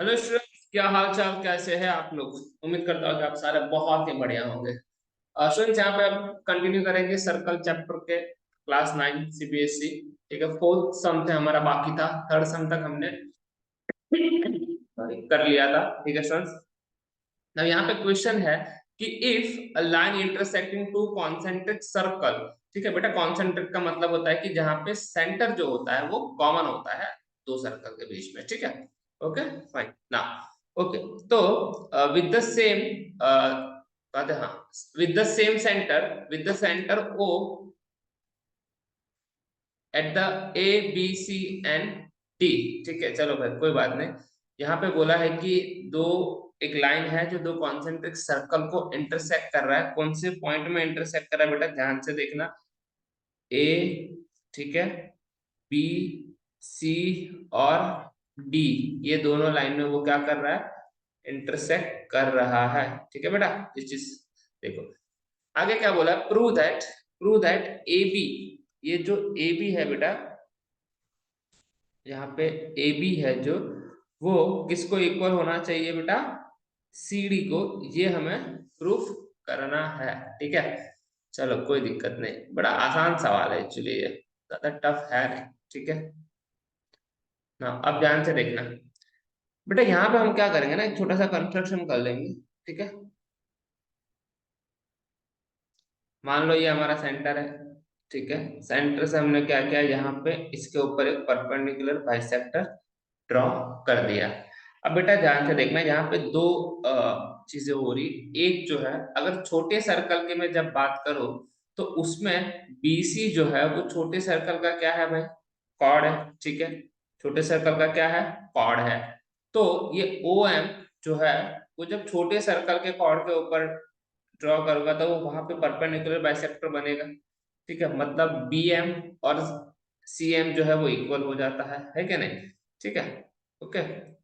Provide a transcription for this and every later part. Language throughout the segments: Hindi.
हेलो स्टूडेंट, क्या हाल चाल, कैसे हैं आप लोग। उम्मीद करता हूँ कि आप सारे बहुत ही बढ़िया होंगे। स्टूडेंट्स, यहाँ पे हम कंटिन्यू करेंगे सर्कल चैप्टर के क्लास 9 सीबीएसई। ठीक है, फोर्थ सम थे हमारा, बाकी था थर्ड सम तक हमने sorry, कर लिया था। ठीक है स्टूडेंट्स, अब यहाँ पे क्वेश्चन है कि if a line intersecting two concentric circle. ठीक है बेटा, कॉन्सेंट्रिक का मतलब होता है कि जहाँ पे सेंटर जो होता है वो कॉमन होता है दो सर्कल के बीच में। ठीक है, ओके फाइन ना। ओके, तो विद द सेम कहते हैं, हाँ, with the centre O at the A B C and D. ठीक है, चलो भाई कोई बात नहीं। यहाँ पे बोला है कि दो एक लाइन है जो दो कॉन्सेंट्रिक सर्कल को इंटरसेक्ट कर रहा है। कौन से पॉइंट में इंटरसेक्ट कर रहा है बेटा, ध्यान से देखना। ए, ठीक है, बी, सी और डी, ये दोनों लाइन में वो क्या कर रहा है, इंटरसेक्ट कर रहा है। ठीक है बेटा, इस चीज देखो। आगे क्या बोला, प्रूव दैट ए बी, ये जो ए बी है बेटा, यहाँ पे ए बी है जो, वो किसको इक्वल होना चाहिए बेटा, सी डी को। ये हमें प्रूफ करना है। ठीक है, चलो कोई दिक्कत नहीं, बड़ा आसान सवाल है एक्चुअली, ये ज्यादा टफ है नहीं। ठीक है ना, अब ध्यान से देखना बेटा। यहाँ पे हम क्या करेंगे ना, एक छोटा सा कंस्ट्रक्शन कर लेंगे। ठीक है, मान लो ये हमारा सेंटर है। ठीक है, सेंटर से हमने क्या किया, यहाँ पे इसके ऊपर एक परपेंडिकुलर बाइसेक्टर ड्रॉ कर दिया। अब बेटा ध्यान से देखना, यहाँ पे दो चीजें हो रही। एक जो है, अगर छोटे सर्कल की मैं जब बात करूं, तो उसमें बीसी जो है वो छोटे सर्कल का क्या है भाई, कॉर्ड है। ठीक है, छोटे सर्कल का क्या है, कॉर्ड है। तो ये ओ एम जो है, वो जब छोटे सर्कल के कॉर्ड के ऊपर ड्रॉ करूंगा तो वो वहां पे परपेंडिकुलर बाइसेक्टर बनेगा। ठीक है, मतलब बी एम और सी एम जो है वो इक्वल हो जाता है क्या नहीं। ठीक है, ओके।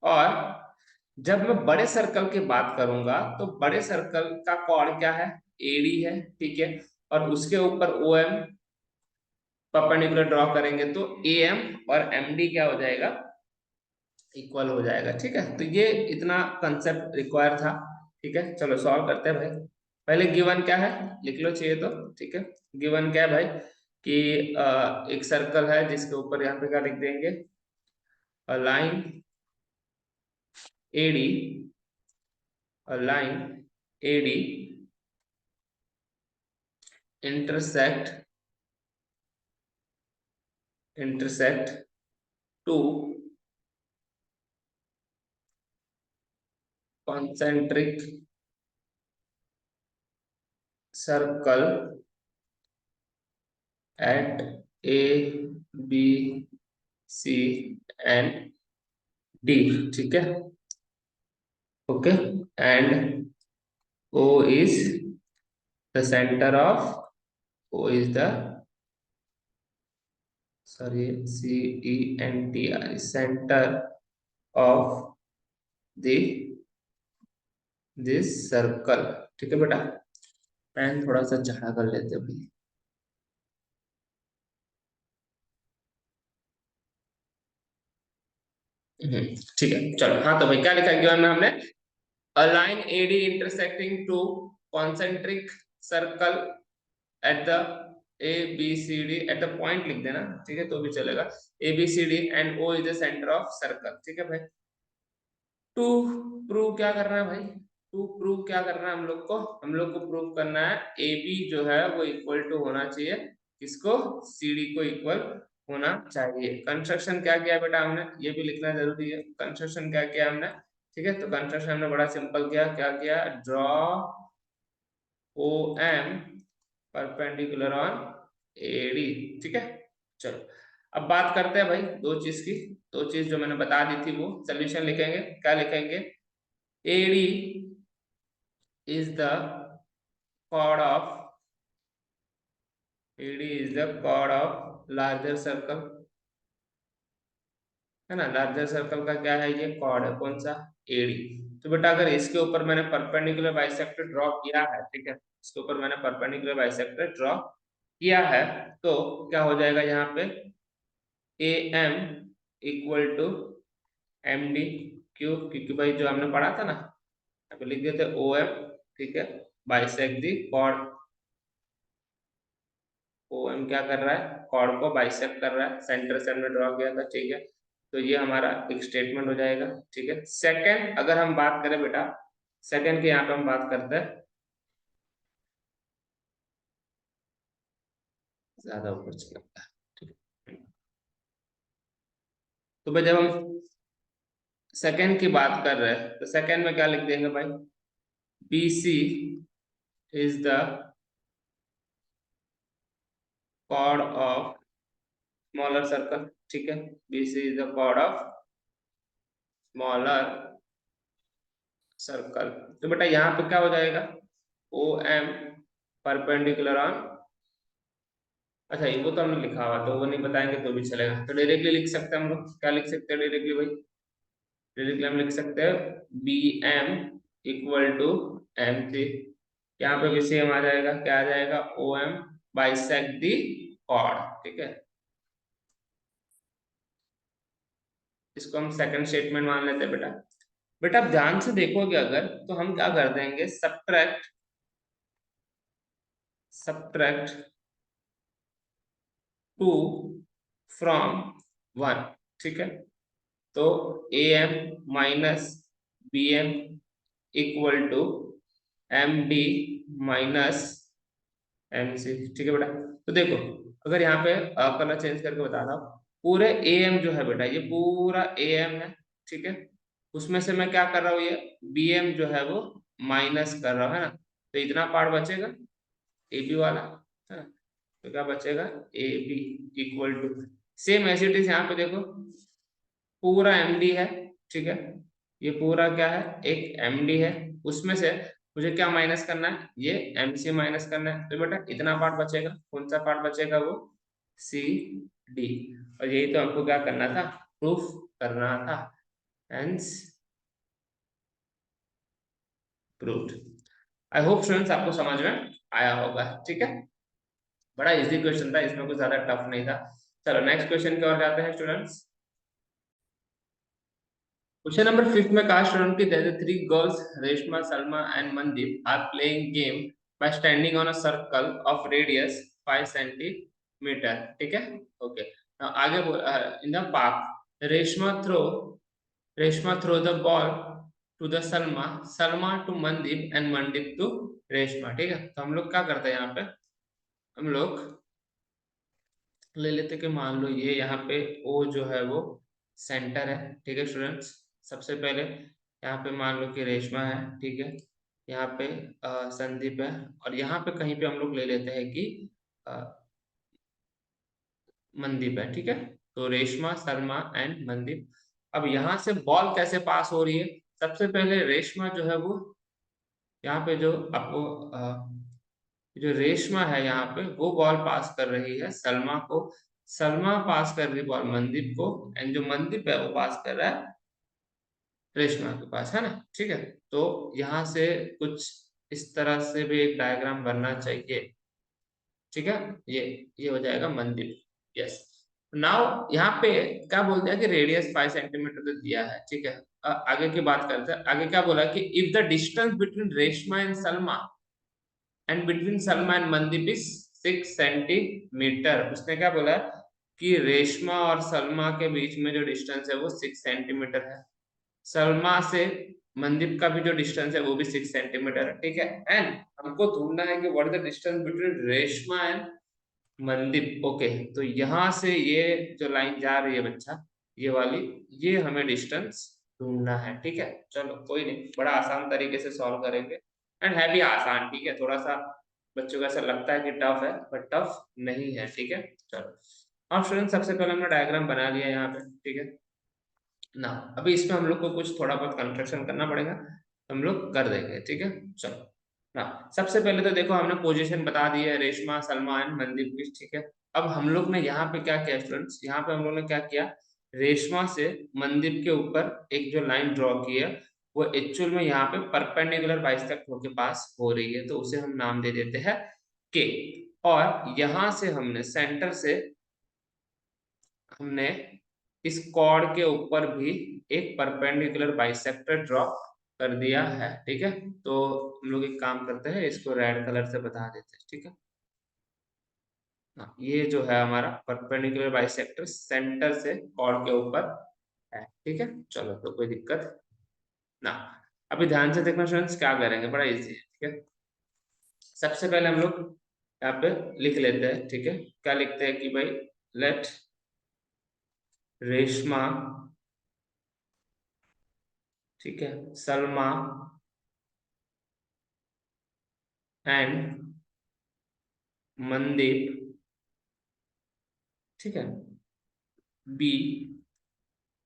और जब मैं बड़े सर्कल की बात करूंगा तो बड़े सर्कल का कॉर्ड क्या है, एडी है। ठीक है, और उसके ऊपर ओ एम परपेंडिकुलर ड्रॉ करेंगे तो ए एम और एम डी क्या हो जाएगा, इक्वल हो जाएगा। ठीक है, तो ये इतना कंसेप्ट रिक्वायर था। ठीक है, चलो सॉल्व करते हैं भाई। पहले गिवन क्या है लिख लो चाहिए तो। ठीक है, गिवन क्या है भाई, कि एक सर्कल है जिसके ऊपर यहाँ पे क्या लिख देंगे, line AD, line AD intersect intersect two concentric circle at A B C and D. ठीक है, okay, and O is the center of, O is the, sorry, CENTR, center of the this circle। ठीक है बेटा, पेन थोड़ा सा झाड़ा कर लेते हैं भाई। ठीक है चलो, हाँ तो भाई क्या लिखा गया में हमने, a line AD intersecting two concentric circle at the A B C D at the point लिख देना। ठीक है, तो भी चलेगा। A B C D and O is the center of circle। ठीक है भाई, टू प्रूव क्या करना है भाई, टू प्रूव क्या करना है हम लोग को प्रूव करना है ए बी जो है वो इक्वल टू होना चाहिए किसको, सी डी को इक्वल होना चाहिए। कंस्ट्रक्शन क्या किया बेटा हमने, ये भी लिखना जरूरी है। कंस्ट्रक्शन क्या किया हमने, ठीक है, तो कंस्ट्रक्शन हमने बड़ा सिंपल किया, क्या किया, draw O M perpendicular on A D. ठीक है, चलो अब बात करते हैं भाई दो चीज की। दो चीज जो मैंने बता दी थी वो सोल्यूशन लिखेंगे, क्या लिखेंगे, AD is the chord of AD is the chord of larger circle, है ना। लार्जर सर्कल का क्या है, ये कॉर्ड है, कौन सा, AD। तो बेटा अगर इसके ऊपर मैंने परपेंडिकुलर बाइसेक्टर ड्रॉ किया है, ठीक है, इसके ऊपर मैंने परपेंडिकुलर बाइसेक्टर ड्रॉ किया है, तो क्या हो जाएगा यहाँ पे, AM इक्वल टू MD। क्यों? क्योंकि भाई जो हमने पढ़ा था ना, यहाँ पे लिख देते ओ एम, ठीक है, bisect the cord. O M क्या कर रहा है? कॉर्ड को बाइसेक्ट कर रहा है, सेंटर से हमने ड्रॉ किया था, ठीक है। तो ये हमारा एक स्टेटमेंट हो जाएगा, ठीक है। सेकंड अगर हम बात करें बेटा, सेकंड की यहाँ पे हम बात करते हैं, ज्यादा ऊपर चला गया, ठीक है। तो भाई जब हम सेकंड की बात कर रहे हैं तो सेकंड में क्या लिख देंगे भाई? B C is the chord of smaller circle, ठीक है। B C is the chord of smaller circle. तो बेटा यहाँ पे क्या हो जाएगा? ओ एम परपेंडिकुलर ऑन, अच्छा ये वो तो हमने लिखा हुआ तो वो नहीं बताएंगे तो भी चलेगा, तो डायरेक्टली लिख सकते हैं हम लोग। क्या लिख सकते हैं डायरेक्टली भाई? डायरेक्टली हम लिख सकते हैं B M equal to M C. यहाँ पे भी सेम आ जाएगा, क्या आ जाएगा? O M bisect the chord, ठीक है। इसको हम सेकंड स्टेटमेंट मान लेते हैं बेटा। बेटा आप ध्यान से देखोगे अगर, तो हम क्या कर देंगे? Subtract, subtract two from one, ठीक है। तो A M minus B M equal to M D minus M C, ठीक है बेटा। तो देखो अगर यहाँ पे कलर चेंज करके बता रहा हूँ, पूरे ए एम जो है बेटा, ये पूरा ए एम है, ठीक है। उसमें से मैं क्या कर रहा हूँ? ये बी एम जो है वो माइनस कर रहा हूँ, है ना। तो इतना पार्ट बचेगा ए बी वाला, है ना। तो क्या बचेगा? A B equal to, same as it is यहाँ पे देखो, पूरा एमडी है, ठीक है। ये पूरा क्या है? एक एमडी है। उसमें से मुझे क्या माइनस करना है? ये एमसी माइनस करना है। तो बेटा इतना पार्ट बचेगा, कौन सा पार्ट बचेगा? वो सी डी। और यही तो हमको क्या करना था? प्रूफ करना था। Hence proved. I hope students आपको समझ में आया होगा, ठीक है। बड़ा इजी क्वेश्चन था, इसमें कुछ ज्यादा टफ नहीं था। चलो नेक्स्ट क्वेश्चन की ओर जाते हैं स्टूडेंट्स। क्वेश्चन नंबर फिफ्थ में कहा स्टूडेंट की there three girls Reshma, Salma and Mandeep are playing game by standing on a circle of radius 5 centimetre, ठीक है। ओके, आगे in the park Reshma throw the ball to the Salma, Salma to Mandeep and Mandeep to Reshma, ठीक है। तो हम लोग क्या करते हैं यहाँ पे? हम लोग ले लेते कि मान लो ये यहाँ पे ओ जो है वो सेंटर है, ठीक है स्टूडेंट्स। सबसे पहले यहाँ पे मान लो कि रेशमा है, ठीक है। यहाँ पे संदीप है, और यहाँ पे कहीं पे हम लोग ले लेते हैं कि अ, मनदीप है, ठीक है। तो रेशमा, शर्मा एंड मनदीप। अब यहाँ से बॉल कैसे पास हो रही है? सबसे पहले रेशमा जो है वो यहाँ पे जो आपको जो रेशमा है यहाँ पे वो बॉल पास कर रही है सलमा को, सलमा पास कर रही बॉल मनदीप को, एंड जो मनदीप है वो पास कर रहा है रेशमा के पास, है ना, ठीक है। तो यहाँ से कुछ इस तरह से भी एक डायग्राम बनना चाहिए, ठीक है। ये ये हो जाएगा मनदीप, यस। नाउ यहाँ पे क्या बोल दिया कि रेडियस 5 सेंटीमीटर तो दिया है, ठीक है। आगे की बात करते हैं। आगे क्या बोला कि if the distance between Reshma and Salma and between Salma and Mandeep is 6 centimetre. उसने क्या बोला कि रेशमा और सलमा के बीच में जो डिस्टेंस है वो 6 सेंटीमीटर है। सलमा से मनदीप का भी जो डिस्टेंस है वो भी 6 सेंटीमीटर है, ठीक है। एंड हमको ढूंढना है कि what is the distance between Reshma and Mandeep. Okay, तो यहाँ से ये जो लाइन जा रही है बच्चा, ये वाली, ये हमें डिस्टेंस ढूंढना है, ठीक है। चलो कोई नहीं, बड़ा आसान तरीके से सॉल्व करेंगे, एंड है भी आसान, ठीक है। थोड़ा सा बच्चों को ऐसा लगता है कि टफ है, बट टफ नहीं है, ठीक है। चलो अब स्टूडेंट सबसे पहले हमने डायग्राम बना लिया यहाँ पे, ठीक है ना। अभी इसमें हम लोग को कुछ थोड़ा बहुत कंस्ट्रक्शन करना पड़ेगा, हम लोग कर देंगे, ठीक है। चलो ना, सबसे पहले तो देखो हमने पोजीशन बता दी है रेशमा, सलमा एंड मनदीप की, ठीक है। अब हम लोग ने यहाँ पे क्या किया स्टूडेंट्स? यहाँ पे हम लोग ने क्या किया? रेशमा से मनदीप के ऊपर एक जो लाइन ड्रॉ की है वो एक्चुअल में यहाँ पे परपेंडिकुलर बाइसेक्ट होके पास हो रही है, तो उसे हम नाम दे देते हैं के। और यहाँ से हमने सेंटर से हमने इस कॉर्ड के ऊपर भी एक परपेंडिकुलर बाइसेक्टर ड्रॉ कर दिया है। ठीक है, तो हम लोग एक काम करते हैं, इसको रेड कलर से बता देते हैं। ठीक है, हाँ, ये जो है हमारा परपेंडिकुलर बाइसेक्टर सेंटर से कॉर्ड के ऊपर है। ठीक है, चलो तो कोई दिक्कत ना। अभी ध्यान से देखना स्टूडेंट्स, क्या करेंगे, बड़ा इजी है। ठीक है, सबसे पहले हम लोग यहाँ पे लिख लेते हैं। ठीक है, क्या लिखते हैं कि भाई लेट रेशमा, ठीक है, सलमा एंड मनदीप, ठीक है, be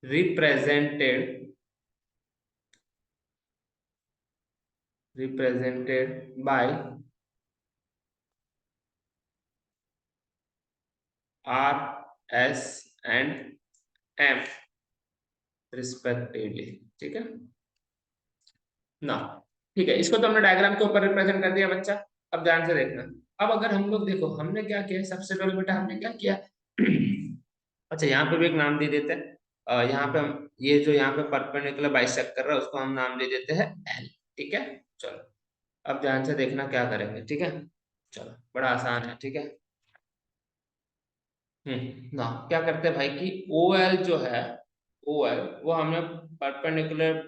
represented by R S and M respectively. ठीक है ना, ठीक है, इसको तो हमने डायग्राम के ऊपर रिप्रेजेंट कर दिया बच्चा। अब ध्यान से देखना, अब अगर हम लोग देखो हमने क्या किया, सबसे पहले बेटा हमने क्या किया अच्छा, यहाँ पे भी एक नाम दे देते हैं। यहाँ पे हम ये जो यहाँ पे परपेंडिकुलर बाइसेक्ट कर रहा है उसको हम नाम दे देते हैं एल। ठीक है, चलो अब ध्यान से देखना क्या करेंगे। ठीक है, चलो बड़ा आसान है। ठीक है, ना क्या करते हैं भाई कि ओ एल जो है, ओ एल वो हमने परपेंडिकुलर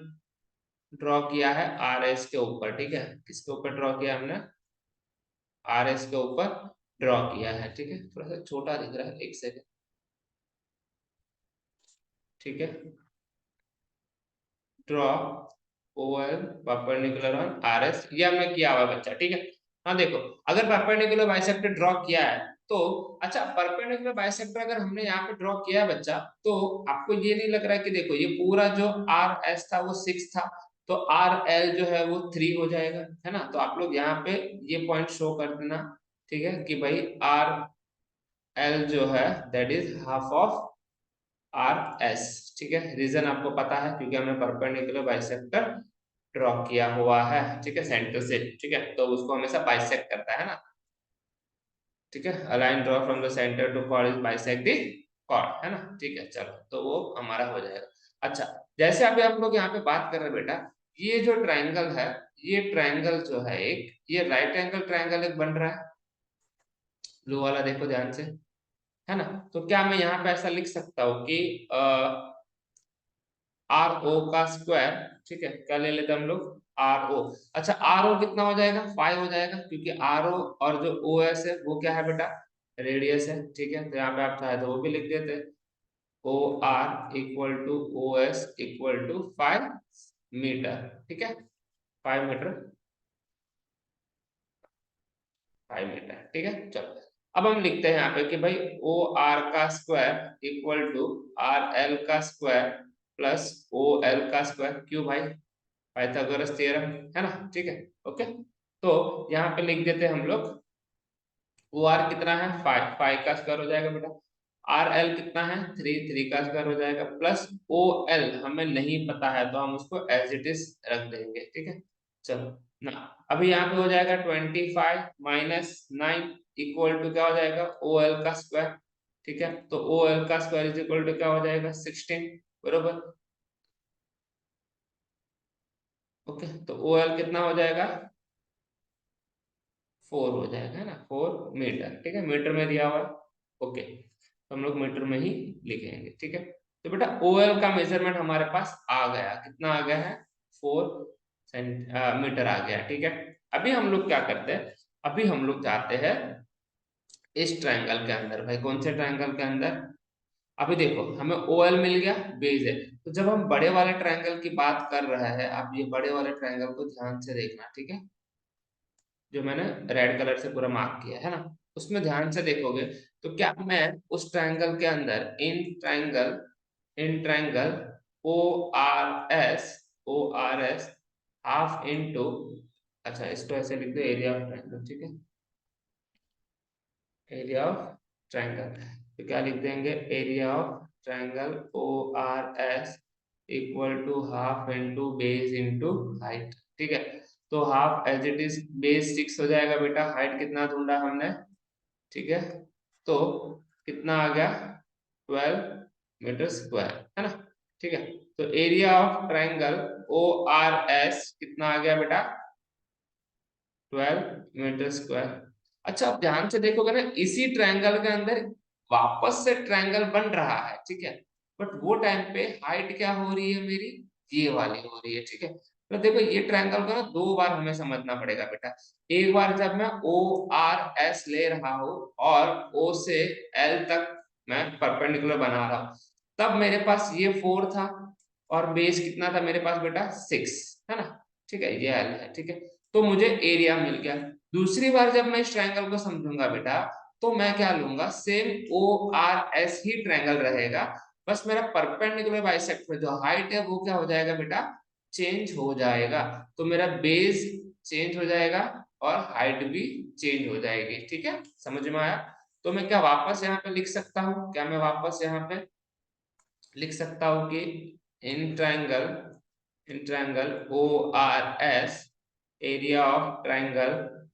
ड्रॉ किया है आर एस के ऊपर। ठीक है, किसके ऊपर ड्रॉ किया हमने, आर एस के ऊपर ड्रॉ किया है। ठीक है, थोड़ा सा छोटा दिख रहा है, एक सेकंड। ठीक है, draw O L perpendicular on R S, ये हमने किया हुआ है बच्चा। ठीक है, हाँ देखो, अगर परपेंडिकुलर बाइसेक्टर ड्रॉ किया है तो अच्छा, परपेंडिकुलर बाइसेक्टर अगर हमने यहाँ पे ड्रॉ किया है बच्चा, तो आपको ये नहीं लग रहा है कि देखो ये पूरा जो आर एस था वो 6 था, तो आर एल जो है वो 3 हो जाएगा, है ना। तो आप लोग यहाँ पे ये पॉइंट शो कर देना। ठीक है, कि भाई आर एल जो है that is half of R S. ठीक है, रीजन आपको पता है क्योंकि हमने परपेंडिकुलर बाइसेक्टर ड्रॉ किया हुआ है। ठीक है, सेंटर से। ठीक है, तो उसको हमेशा बाइसेक्ट करता है ना। ठीक है, a line draw from the centre to chord is bisect the chord, है ना। ठीक है, चलो तो वो हमारा हो जाएगा। अच्छा, जैसे अभी हम लोग यहाँ पे बात कर रहे हैं बेटा, ये जो ट्रायंगल है, ये ट्रायंगल जो है एक, ये राइट एंगल ट्रायंगल एक बन रहा है, ब्लू वाला देखो ध्यान से, है ना। तो क्या मैं यहाँ पे ऐसा लिख सकता हूँ कि आर ओ का स्क्वायर, ठीक है, क्या ले लेते हैं हम लोग, आर ओ। अच्छा, आर ओ कितना हो जाएगा, 5 हो जाएगा, क्योंकि आर ओ और जो ओ एस है वो क्या है बेटा, रेडियस है। ठीक है, तो यहाँ पे आप चाहे तो वो भी लिख देते, O R equal to O S equal to 5 metre. ठीक है, 5 मीटर, 5 मीटर। ठीक है, चलो अब हम लिखते हैं यहाँ पे कि भाई ओ आर का square equal to R L का स्क्वायर प्लस ओ एल का स्क्वायर। क्यों भाई, पाइथागोरस थ्योरम, है ना। ठीक है, ओके, तो यहाँ पे लिख देते हैं हम लोग, ओ आर कितना है 5, 5 का स्क्वायर हो जाएगा बेटा, आर एल कितना है 3, 3 का स्क्वायर हो जाएगा, प्लस ओ एल हमें नहीं पता है तो हम उसको एज इट इज रख देंगे। ठीक है, चलो ना, अभी यहाँ पे हो जाएगा 25 माइनस 9 इक्वल टू क्या हो जाएगा, ओ एल का स्क्वायर। ठीक है, तो ओ एल का स्क्वायर इज इक्वल टू क्या हो जाएगा 16, बरोबर। ओके, तो ओ एल कितना हो जाएगा 4 हो जाएगा, है ना, 4 मीटर। ठीक है, मीटर में दिया हुआ है। ओके, तो हम लोग मीटर में ही लिखेंगे। ठीक है, तो बेटा ओएल का मेजरमेंट हमारे पास आ गया, कितना आ गया है 4 मीटर आ गया। ठीक है, अभी हम लोग क्या करते हैं, अभी हम लोग जाते हैं इस ट्रायंगल के अंदर। भाई कौन से ट्रायंगल के अंदर, अभी देखो हमें ओएल मिल गया, बेस है, तो जब हम बड़े वाले ट्रायंगल की बात कर रहे हैं, आप ये बड़े वाले ट्रायंगल को ध्यान से देखना। ठीक है, जो मैंने रेड कलर से पूरा मार्क किया है ना, उसमें ध्यान से देखोगे तो क्या मैं उस ट्रायंगल के अंदर, in triangle O R S half into, अच्छा इसको ऐसे लिख दो एरिया ऑफ ट्रायंगल। ठीक है, एरिया ऑफ ट्रायंगल, तो क्या लिख देंगे, area of triangle O R S equal to half into base into height. ठीक है, तो half as it is, base 6 हो जाएगा बेटा, हाइट कितना ढूंढा हमने, ठीक है, तो कितना आ गया 12 मीटर स्क्वायर, है ना। ठीक है, तो area of triangle O R S कितना आ गया बेटा, 12 मीटर स्क्वायर। अच्छा, आप ध्यान से देखोगे ना, इसी ट्रायंगल के अंदर वापस से ट्रायंगल बन रहा है, ठीक है। बट वो टाइम पे हाइट क्या हो रही है मेरी, ये वाली हो रही है, ठीक है। तो देखो ये ट्रायंगल को ना दो बार हमें समझना पड़ेगा बेटा। एक बार जब मैं ओ आर एस ले रहा हूं और ओ से एल तक मैं परपेंडिकुलर बना रहा हूं, तब मेरे पास ये 4 था और बेस कितना था मेरे पास बेटा, 6, है ना। ठीक है, ये एल है, ठीक है। तो मुझे एरिया मिल गया। दूसरी बार जब मैं इस ट्रायंगल को समझूंगा बेटा, तो मैं क्या लूंगा, सेम ओ आर एस ही ट्रायंगल रहेगा, बस मेरा परपेंडिकुलर बाइसेक्टर जो हाइट है वो क्या हो जाएगा बेटा, चेंज हो जाएगा। तो मेरा बेस चेंज हो जाएगा और हाइट भी चेंज हो जाएगी, ठीक है, समझ में आया। तो मैं क्या वापस यहाँ पे लिख सकता हूँ, क्या मैं वापस यहाँ पे लिख सकता हूँ कि in triangle, in triangle O R S, area of triangle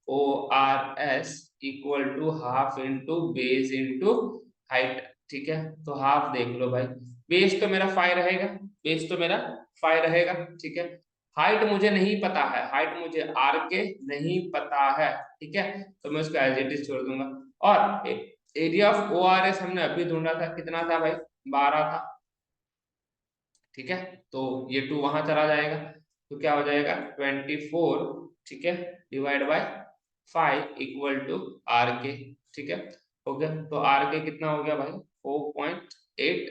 O R S equal to half into base into height, ठीक है। तो हाफ देख लो भाई, बेस तो मेरा 5 रहेगा, बेस तो मेरा 5 रहेगा, ठीक है। हाइट मुझे नहीं पता है, हाइट मुझे आर के नहीं पता है, ठीक है। तो मैं उसको एज इट इज छोड़ दूंगा। और area of O R S हमने अभी ढूंढा था, कितना था भाई, 12 था, ठीक है। तो ये 2 वहां चला जाएगा, तो क्या हो जाएगा 24, ठीक है, divide by 5 equal to R K, ठीक है। हो गया, तो आर के कितना हो गया भाई, 4.8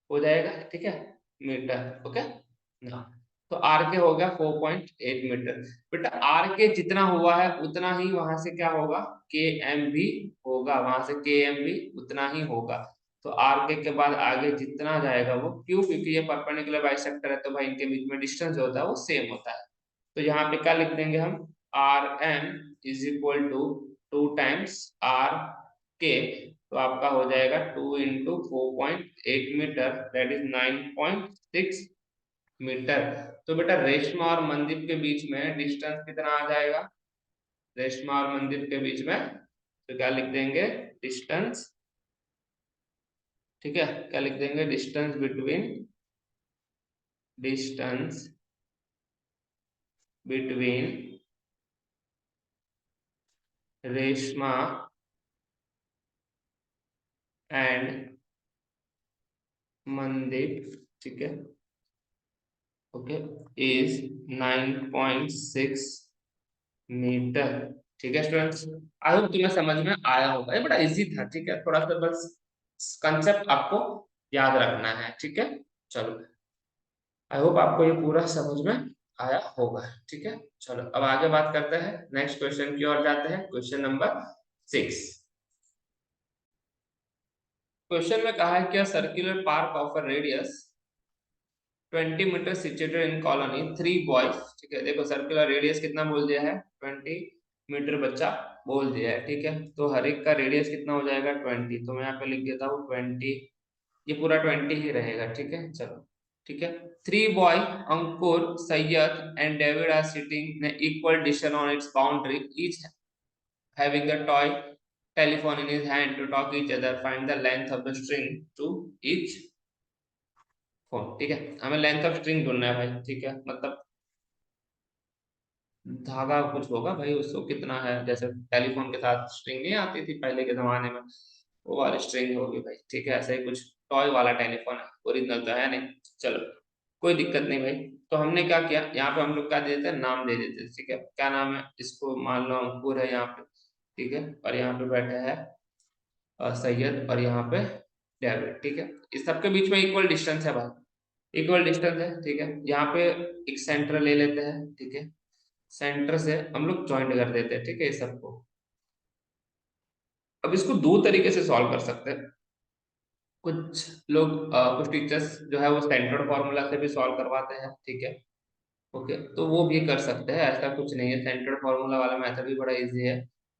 हो जाएगा, ठीक है, मीटर, ओके ना। तो आर के हो गया 4.8 मीटर। बेटा आर के जितना हुआ है उतना ही वहां से क्या होगा, के एम भी होगा, वहां से के एम भी उतना ही होगा। तो आर के बाद आगे जितना जाएगा वो, क्यों, क्योंकि ये परपेंडिकुलर बाइसेक्टर है, तो भाई इनके बीच में डिस्टेंस जो होता है वो सेम होता है। तो यहाँ पे क्या लिख देंगे हम, R M is equal to 2 times R K. तो आपका हो जाएगा 2 into 4.8 metre, that is 9.6 metre. तो बेटा रेशमा और मंदिर के बीच में डिस्टेंस कितना आ जाएगा, रेशमा और मंदिर के बीच में, तो क्या लिख देंगे, डिस्टेंस, ठीक है, क्या लिख देंगे, distance between, distance between Reshma and मंदिर, ठीक है, ओके, इज 9.6 मीटर, ठीक है स्टूडेंट्स। आई होप तुम्हें समझ में आया होगा, ये बड़ा इजी था, ठीक है, थोड़ा सा बस कंसेप्ट आपको याद रखना है, ठीक है। चलो, आई होप आपको ये पूरा समझ में आया होगा, ठीक है। चलो अब आगे बात करते हैं, नेक्स्ट क्वेश्चन की ओर जाते हैं, क्वेश्चन नंबर 6। क्वेश्चन में कहा है कि circular park of a radius 20 metre situated in colony 3 boys, ठीक है। देखो सर्कुलर रेडियस कितना बोल दिया है, 20 मीटर बच्चा बोल दिया है, ठीक है। तो हर एक का रेडियस कितना हो जाएगा, 20, तो मैं यहाँ पे लिख देता हूँ 20, ये पूरा 20 ही रहेगा, ठीक है। चलो, ठीक है। 3 boy Ankur, Syed and David are sitting in equal distance on its boundary, each having a toy telephone in his hand to talk each other, find the length of the string to each phone, ठीक है। हमें लेंथ ऑफ स्ट्रिंग ढूंढना है भाई, ठीक है, मतलब धागा कुछ होगा भाई, उसको कितना है, जैसे टेलीफोन के साथ स्ट्रिंग नहीं आती थी पहले के जमाने में, वो वाली स्ट्रिंग होगी भाई, ठीक है। ऐसे ही कुछ टॉय वाला टेलीफोन है, ओरिजिनल तो है नहीं। चलो, कोई दिक्कत नहीं भाई। तो हमने क्या किया, यहाँ पे हम लोग क्या दे देते हैं, नाम दे देते हैं, ठीक है। क्या नाम है, इसको मान लो अंकुर है यहाँ पे, ठीक है, और यहाँ पे बैठे हैं सैयद, और यहाँ पे डेविड, ठीक है। इस सबके बीच में इक्वल डिस्टेंस है भाई, इक्वल डिस्टेंस है, ठीक है। यहाँ पे एक सेंटर ले लेते हैं, ठीक है, सेंटर से हम लोग ज्वाइंट कर देते हैं, ठीक है, इस सबको। अब इसको दो तरीके से सॉल्व कर सकते हैं। कुछ लोग कुछ टीचर्स जो है वो सेंट्रोइड फॉर्मूला से भी सॉल्व करवाते हैं, ठीक है, ओके, तो वो भी कर सकते हैं, ऐसा कुछ नहीं है। सेंट्रोइड फॉर्मूला वाला मेथड भी बड़ा इजी है,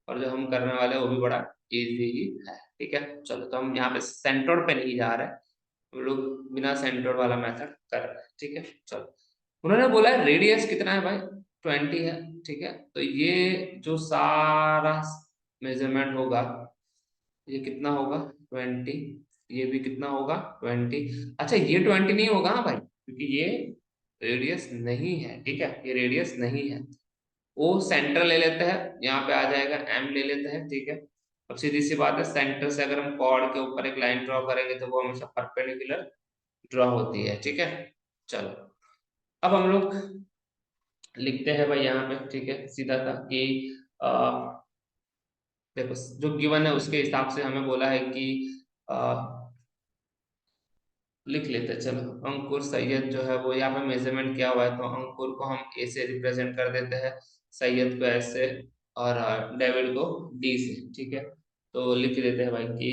और जो हम करने वाले हैं वो भी बड़ा इजी ही है, ठीक है। चलो, तो हम यहाँ पे सेंट्रोइड पे नहीं जा रहे हैं, हम लोग बिना सेंट्रोइड वाला मेथड कर रहे हैं, ठीक है। चलो, उन्होंने बोला है रेडियस कितना है भाई, 20 है, ठीक है। तो ये जो सारा मेजरमेंट होगा, ये कितना होगा, 20, ये भी कितना होगा 20। अच्छा ये 20 नहीं होगा हाँ भाई, क्योंकि ये रेडियस नहीं है, ठीक है, ये रेडियस नहीं है। वो सेंटर ले लेते हैं, यहाँ पे आ जाएगा एम ले लेते हैं, ठीक है। अब सीधी सी बात है, सेंटर से अगर हम कॉर्ड के ऊपर एक लाइन ड्रॉ करेंगे तो वो हमेशा परपेंडिकुलर ड्रॉ होती है, ठीक है। चलो अब हम लोग लिखते हैं भाई यहाँ पे, ठीक है, सीधा सा कि देखो जो गिवन है उसके हिसाब से हमें बोला है कि आ, लिख लेते हैं। चलो अंकुर सैयद जो है वो यहाँ पे मेजरमेंट किया हुआ है, तो अंकुर को हम ए से रिप्रेजेंट कर देते हैं, सैयद को एस से, और डेविड को डी से, ठीक है। तो लिख देते हैं भाई कि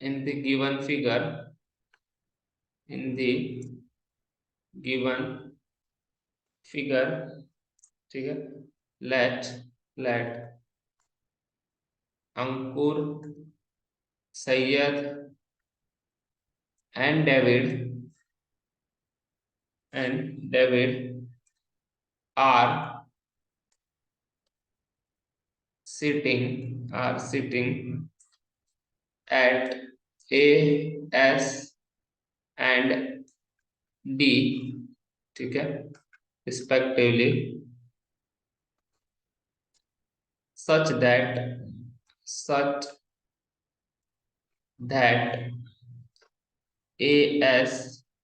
in the given figure, in the given figure, ठीक है, let let Ankur Syed and David are sitting at A, S and D, ठीक है, respectively, such that AS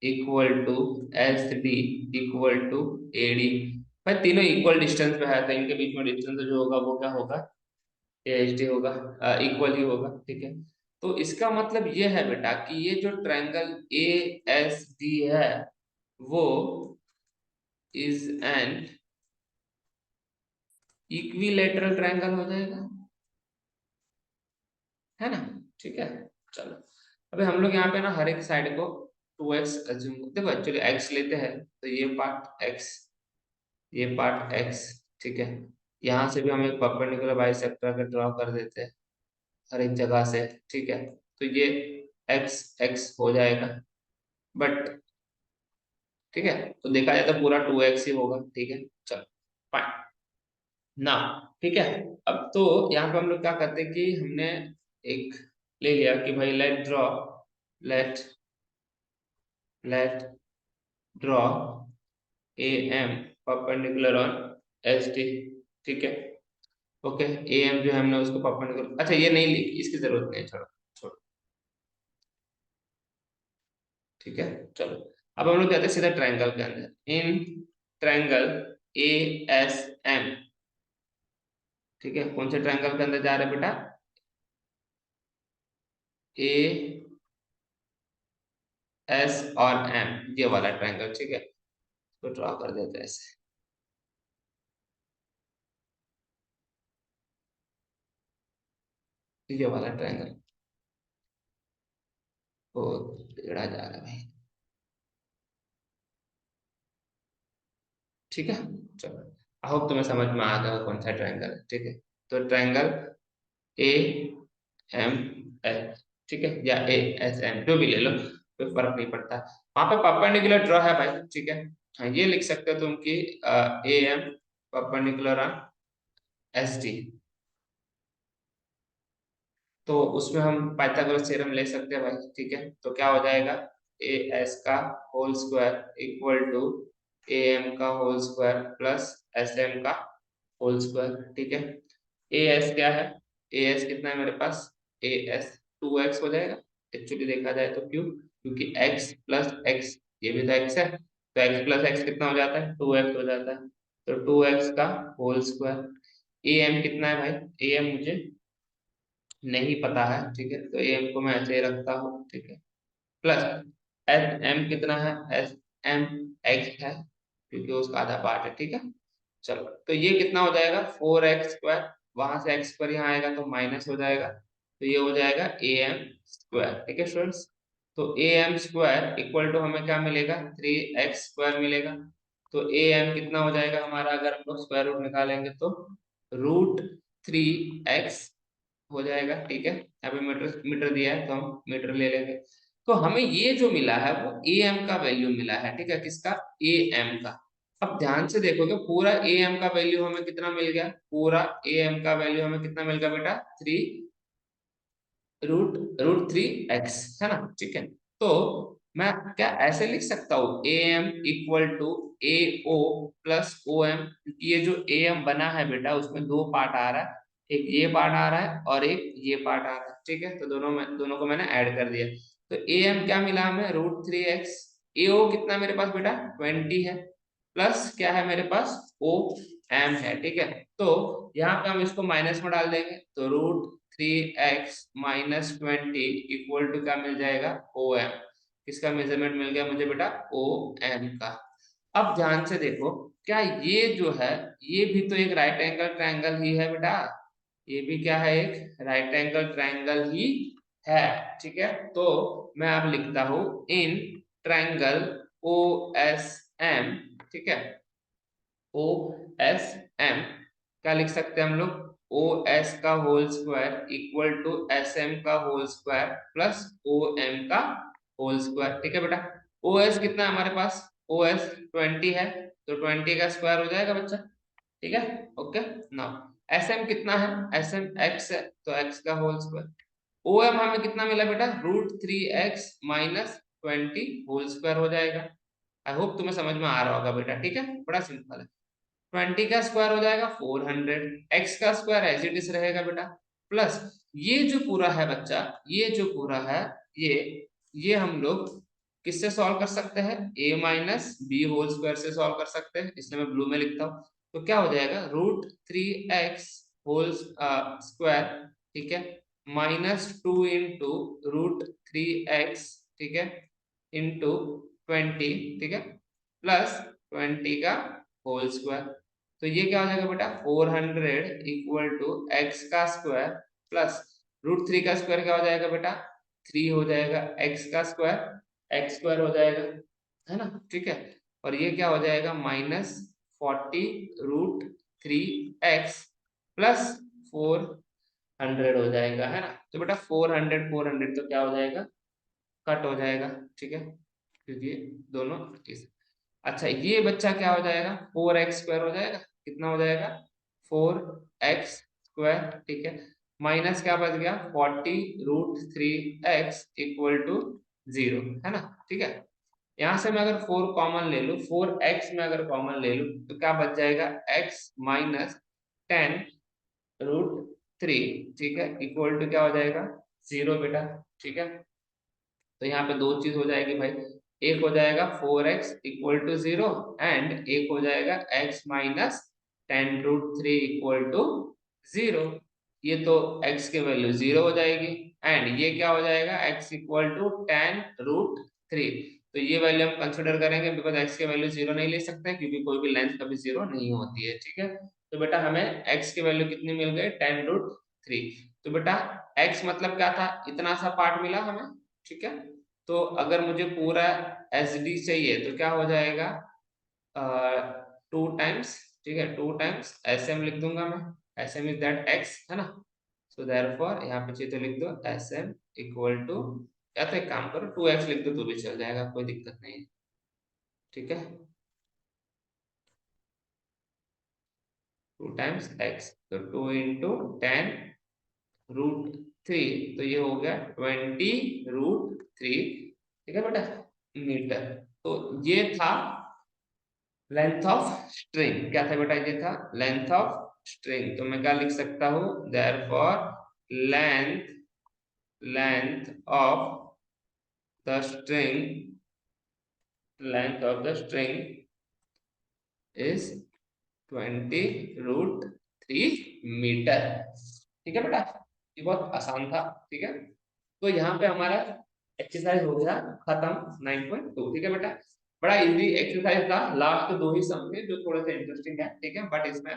equal to SD equal to AD। भाई तीनों इक्वल डिस्टेंस पे है, तो इनके बीच में डिस्टेंस जो होगा वो क्या होगा, ASD होगा, इक्वल ही होगा, ठीक है। तो इसका मतलब ये है बेटा कि ये जो ट्रायंगल ASD है वो इज एन इक्विलेटरल ट्रायंगल हो जाएगा, है ना, ठीक है। चलो अभी हम लोग यहाँ पे ना हर एक साइड को 2x अज्यूम, देखो एक्चुअली x लेते हैं तो ये पार्ट x, ये पार्ट x, ठीक है। यहाँ से भी हम एक परपेंडिकुलर बाइसेक्टर का ड्रॉ कर देते हैं हर एक जगह से, ठीक है। तो ये x x हो जाएगा, बट ठीक है, तो देखा जाए तो पूरा 2x ही होगा, ठीक है। चलो फाइन ना, ठीक है। अब तो यहाँ पे हम लोग क्या करते हैं कि हमने एक ले लिया कि भाई let let draw A M perpendicular on S T, ठीक है। ओके ए एम जो है हमने उसको परपेंडिकुलर, अच्छा ये नहीं लिखी, इसकी जरूरत नहीं है, छोड़ो छोड़ो, ठीक है। चलो अब हम लोग जाते हैं सीधा ट्रायंगल के अंदर, in triangle A S M, ठीक है। कौन से ट्रायंगल के अंदर जा रहे हैं बेटा, ए एस और एम, ये वाला ट्रायंगल, ठीक है। तो ड्रॉ कर देते हैं ऐसे, ये वाला ट्रायंगल वो टेढ़ा जा रहा है भाई, ठीक है। चलो आई होप तुम्हें समझ में आ गया कौन सा ट्रायंगल है, ठीक है। तो ट्रायंगल ए एम एच, ठीक है, या ए एस एम जो भी ले लो, कोई फर्क नहीं पड़ता। वहां पे परपेंडिकुलर ड्रॉ है भाई, ठीक है। हाँ ये लिख सकते हो तुम कि A M perpendicular on S T, तो उसमें हम पाइथागोरस थ्योरम ले सकते हैं भाई, ठीक है। तो क्या हो जाएगा, ए एस का whole square equal to A M का whole square plus S M का होल स्क्वायर, ठीक है। ए एस क्या है, ए एस कितना है मेरे पास, ए एस 2x हो जाएगा, एक्चुअली देखा जाए तो क्यों, क्योंकि x प्लस एक्स, ये भी तो x है, तो x प्लस एक्स कितना हो जाता है, 2x हो जाता है। तो 2x का होल स्क्वायर, ए एम कितना है भाई, ए एम मुझे नहीं पता है, ठीक है, तो एम को मैं ऐसे ही रखता हूँ, ठीक है, प्लस एस एम कितना है, एस एम एक्स है, क्योंकि उसका आधा पार्ट है, ठीक है। चलो तो ये कितना हो जाएगा 4x स्क्वायर, वहां से x पर यहाँ आएगा तो माइनस हो जाएगा, तो ये हो जाएगा ए एम स्क्वायर, ठीक है स्टूडेंट्स। तो A M square equal to हमें क्या मिलेगा, 3x स्क्वायर मिलेगा। तो ए एम कितना हो जाएगा हमारा, अगर हम लोग स्क्वायर रूट निकालेंगे तो √3x हो जाएगा, ठीक है। यहाँ पे मीटर मीटर दिया है तो हम मीटर ले लेंगे। तो हमें ये जो मिला है वो ए एम का वैल्यू मिला है, ठीक है, किसका, ए एम का। अब ध्यान से देखोगे पूरा ए एम का वैल्यू हमें कितना मिल गया, पूरा ए एम का वैल्यू हमें कितना मिल गया बेटा, रूट 3x है ना, ठीक है। तो मैं क्या ऐसे लिख सकता हूँ A M equal to A O plus O M, क्योंकि ये जो ए एम बना है बेटा उसमें दो पार्ट आ रहा है, एक ये पार्ट आ रहा है और एक ये पार्ट आ रहा है, ठीक है। तो दोनों को मैंने ऐड कर दिया। तो ए एम क्या मिला हमें, रूट 3x। ए ओ कितना मेरे पास बेटा 20 है, प्लस क्या है मेरे पास ओ एम है, ठीक है। तो यहाँ पे हम इसको माइनस में डाल देंगे, तो रूट 3x - 20 इक्वल टू क्या मिल जाएगा, ओ एम। किसका मेजरमेंट मिल गया मुझे बेटा, ओ एम का। अब ध्यान से देखो, क्या ये जो है ये भी तो एक राइट एंगल ट्रायंगल ही है बेटा, ये भी क्या है, एक राइट एंगल ट्रायंगल ही है, ठीक है। तो मैं अब लिखता हूं in triangle O S M, ठीक है। ओ एस एम क्या लिख सकते हैं हम लोग, ओ एस का whole square equal to S M का whole square plus O M का होल स्क्वायर, ठीक है बेटा। ओ एस कितना है हमारे पास, ओ एस 20 है, तो 20 का स्क्वायर हो जाएगा बच्चा, ठीक है। ओके, नाउ एस एम कितना है, एस एम एक्स है, तो एक्स का होल स्क्वायर। ओ एम हमें कितना मिला बेटा, रूट 3x - 20 होल स्क्वायर हो जाएगा। आई होप तुम्हें समझ में आ रहा होगा बेटा, ठीक है, बड़ा सिंपल है। 20 का स्क्वायर हो जाएगा 400, एक्स का स्क्वायर एज इट इज रहेगा बेटा, प्लस ये जो पूरा है बच्चा, ये जो पूरा है, ये ये हम लोग किससे सॉल्व कर सकते हैं, a minus B whole square से सॉल्व कर सकते हैं, इसलिए मैं ब्लू में लिखता हूँ। तो क्या हो जाएगा, रूट 3x होल स्क्वायर, ठीक है, -2 इंटू रूट 3x, ठीक है, इंटू 20, ठीक है, प्लस 20 का होल स्क्वायर। तो ये क्या हो जाएगा बेटा, 400 इक्वल टू एक्स का स्क्वायर प्लस रूट 3 का स्क्वायर क्या हो जाएगा बेटा, 3 हो जाएगा, एक्स का स्क्वायर एक्स स्क्वायर हो जाएगा, है ना, ठीक है। और ये क्या हो जाएगा, -40 रूट 3x प्लस 400 हो जाएगा, है ना। तो बेटा 400 तो क्या हो जाएगा, कट हो जाएगा, ठीक है, क्योंकि दोनों इस, अच्छा ये बच्चा क्या हो जाएगा, 4x स्क्वायर हो जाएगा, कितना हो जाएगा 4x स्क्वायर, ठीक है, माइनस क्या बच गया 40 रूट 3x इक्वल टू 0, है ना, ठीक है। यहाँ से मैं अगर 4 कॉमन ले लूँ, 4x में अगर कॉमन ले लूँ तो क्या बच जाएगा, x - 10 रूट 3, ठीक है, इक्वल टू क्या हो जाएगा 0 बेटा, ठीक है। तो यहाँ पे दो चीज हो जाएगी भाई, एक हो जाएगा 4x इक्वल टू 0 एंड एक हो जाएगा x - 10 रूट 3 इक्वल टू 0। ये तो x के वैल्यू 0 हो जाएगी एंड ये क्या हो जाएगा, x इक्वल टू 10 रूट 3। तो ये वैल्यू हम कंसिडर करेंगे बिकॉज x के वैल्यू 0 नहीं ले सकते क्योंकि कोई भी लेंथ कभी 0 नहीं होती है, ठीक है। तो बेटा हमें x की वैल्यू कितनी मिल गई, 10 रूट 3। तो बेटा x मतलब क्या था, इतना सा पार्ट मिला हमें, ठीक है। तो अगर मुझे पूरा एच डी चाहिए तो क्या हो जाएगा, 2 टाइम्स, ठीक है, 2 टाइम्स एस एम लिख दूंगा मैं, S M is that X, है ना। सो देयरफॉर यहाँ पे चाहिए तो लिख दो एस एम इक्वल टू, या तो एक काम करो 2x लिख दो तो भी चल जाएगा, कोई दिक्कत नहीं है, ठीक है। 2 टाइम्स x, तो 2 इंटू 10 रूट 3, तो ये हो गया 20 रूट 3, ठीक है बेटा, मीटर। तो ये था लेंथ ऑफ स्ट्रिंग, क्या था बेटा, ये था लेंथ ऑफ स्ट्रिंग। तो मैं क्या लिख सकता हूं, therefore length length of the string length of the string is 20 root 3 metre, ठीक है बेटा। ये बहुत आसान था, ठीक है। तो यहाँ पे हमारा एक्सरसाइज हो गया खत्म 9.2, ठीक है बेटा। बड़ा इजी एक्सरसाइज था, लास्ट दो ही सम थे जो थोड़े से इंटरेस्टिंग है, ठीक है, बट इसमें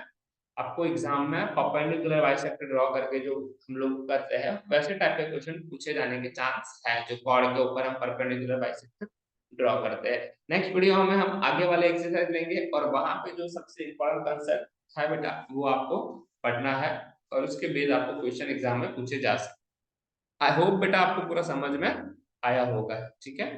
आपको एग्जाम में परपेंडिकुलर बाइसेक्टर ड्रॉ करके जो हम लोग करते हैं वैसे टाइप के क्वेश्चन पूछे जाने के चांस है, जो कॉर्ड के ऊपर हम परपेंडिकुलर बाइसेक्टर ड्रॉ करते हैं। नेक्स्ट वीडियो में हम आगे वाले एक्सरसाइज लेंगे और वहां पे जो सबसे इंपॉर्टेंट कंसेप्ट है बेटा वो आपको पढ़ना है और उसके बेस आपको क्वेश्चन एग्जाम में पूछे जा सकते। आई होप बेटा आपको पूरा समझ में आया होगा, ठीक है।